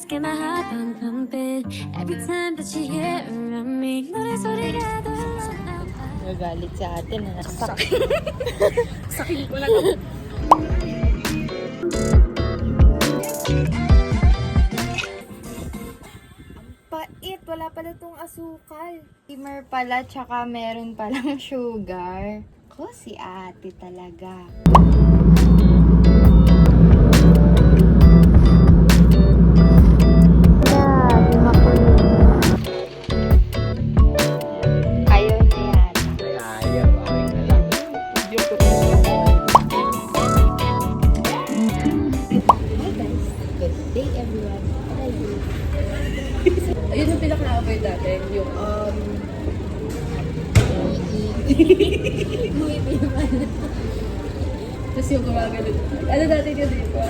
get my heart pumping every time that you're here around me. 노래소리가 더 Nagalit sa atin na Sakin ko lang ako. pait, wala pala tong asukal. Steamer pala, tsaka meron palang sugar. Ko si ate talaga. Ayaw na yan. Ayaw, akin na lang. Hi guys, good day everyone. Hello. Ayun yung pinaka-avoid natin. Yung, tapos yung gumagano. Ano natin yun dito?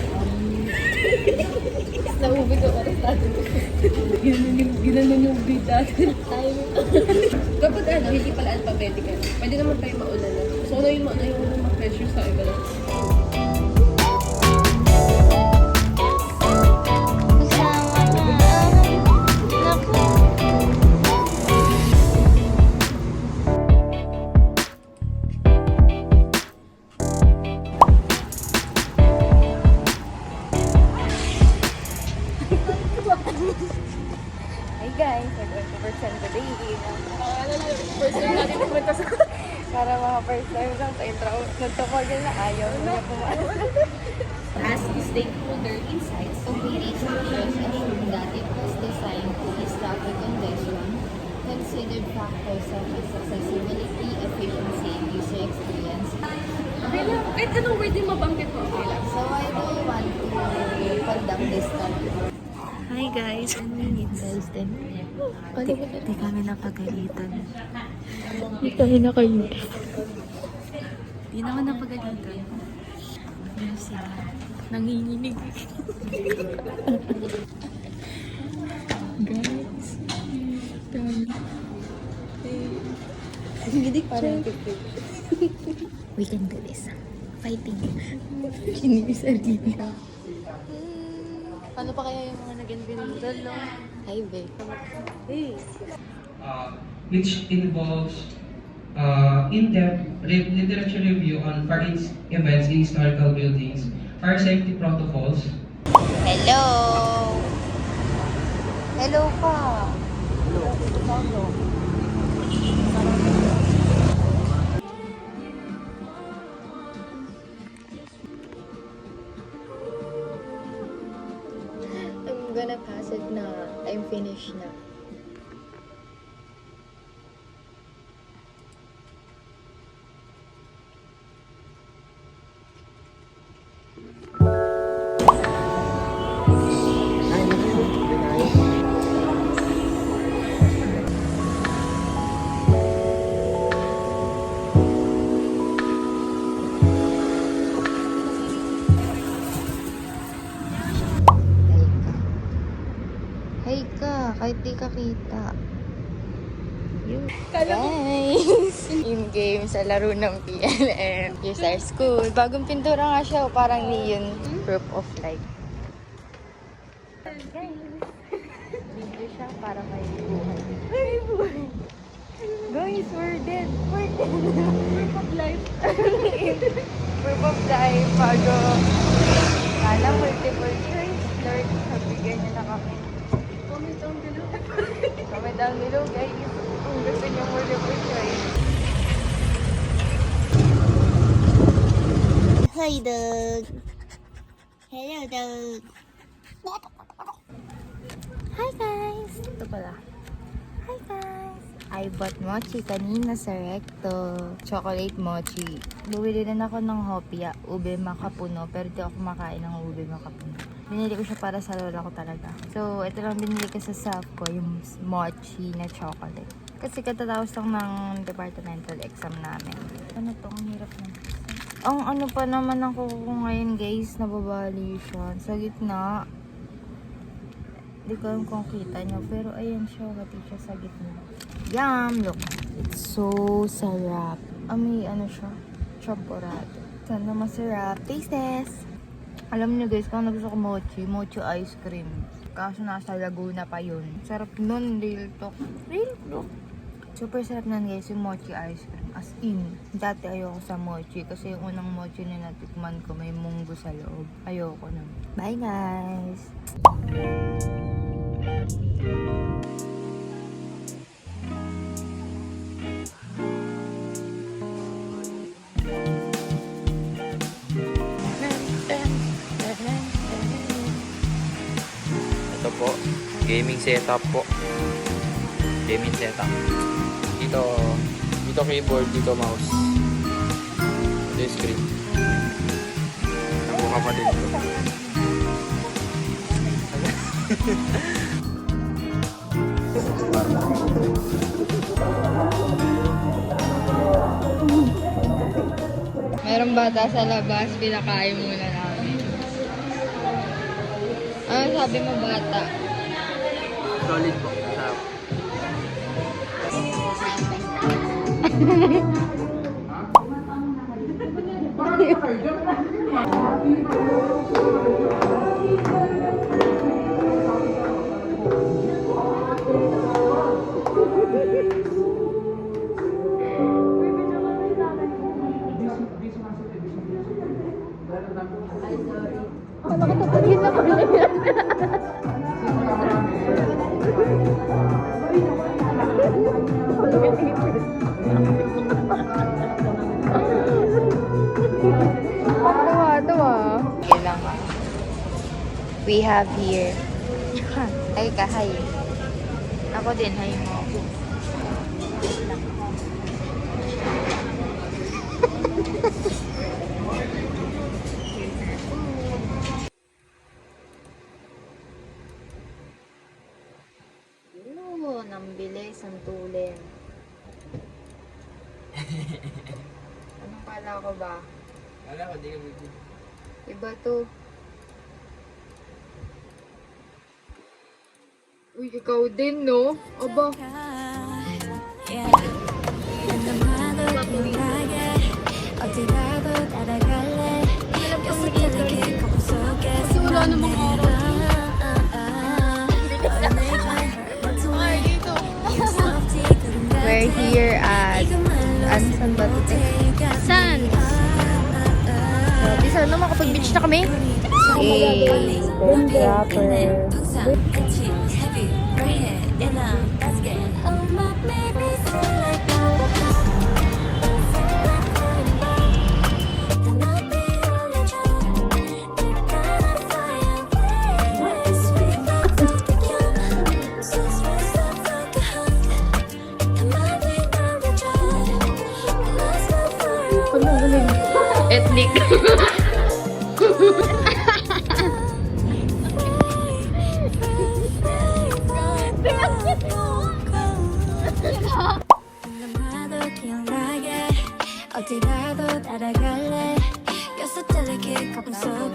Naubig ako rin natin. Ginanon yung beat natin. Kapag ano, hindi pala alphabetical, pwede naman tayo mauna na. So, ano yung mag-measure sa iba lang. Hi guys, we're going to present today. First time natin pumunta sa... Para mga first time lang sa intro, nagtapagin na ayaw niya pumakas. Ask the stakeholder insights of various structures assume that it was designed to ease traffic congestion, considered factors such as accessibility, efficiency, and user experience. Okay lang. Kahit anong word yung mabanggit mo, okay lang. So why do you want to conduct this study? Hi guys, 10 minutes. Guys, then, Di kami napagalitan. hindi kami nakayun. Di naman napagalitan. Ano sila? Nanginginig. Guys, hindi parang We can do this. Fighting. kinig sa sarili. Paano pa kaya yung mga nag-environmental, no? Hi, babe. Hey. Which involves in-depth literature review on fire events in historical buildings, fire safety protocols. Hello! Hello pa! Hello. I'm gonna pass it na. I'm finished na. Hey ka, kahit di ka kita. Guys! In-game sa laro ng PLM. Here's our school. Bagong pintura nga siya. Parang neon proof of life. Guys! Video siya para may buhay. May buhay! Guys, we're dead! We're dead! Proof of life! Proof of life. Bago sana multiple choice. Lord, nabigyan niyo na kami. Comment down below. Comment down below, guys, kung gusto niyo multiple choice. Hi, dog. Hello, dog. Hi guys! Ito pala. Hi guys! I bought mochi kanina sa Recto. Chocolate mochi. Bumili din ako ng hopia, ube makapuno, pero di ako kumakain ng ube makapuno. Binili ko siya para sa lola ko talaga. So, ito lang binili ko sa Safco, yung mochi na chocolate. Kasi katatapos lang ng departmental exam namin. Ano to? Ang hirap na. Ang ano pa naman ako ngayon guys, nababali siya. Sa gitna. Hindi ko alam kung kita nyo, pero ayan siya, hati siya sa gitna. Yum! Look! It's so sarap. May ano siya, chocolate. Sana masarap. Taste test! Alam niyo guys, kung gusto ko mochi ice cream. Kaso nasa Laguna pa yun. Sarap nun, real talk. Real talk. Super sarap nun guys, yung mochi ice cream. As in, dati ayoko sa mochi kasi yung unang mochi na natikman ko may munggo sa loob. Ayoko nun. Bye guys! Ito po, gaming setup po. Gaming setup. Dito keyboard, dito mouse. Ito yung screen. Nabuka pa din ito. Merong bata sa labas, pinakain muna namin. Ano sabi mo bata? Solid po. Sarap. Sige lang ah. We have here. Ay ka, hi. Ako din, hi mo. Nang bilis ang tulin. Anong kala ko ba? Wala ko, di ka bigyan. Iba to. Uy, ikaw din, no? Aba. Yeah. 어디 가도 따라갈래 여기서 기분 속에 wala namang We're here at... Ano, saan ba ito? Saan? Di sana makapag-beach na kami. Hey, rapper. Ethnic. 어디 가도 따라갈래 여기서 되게 가끔 속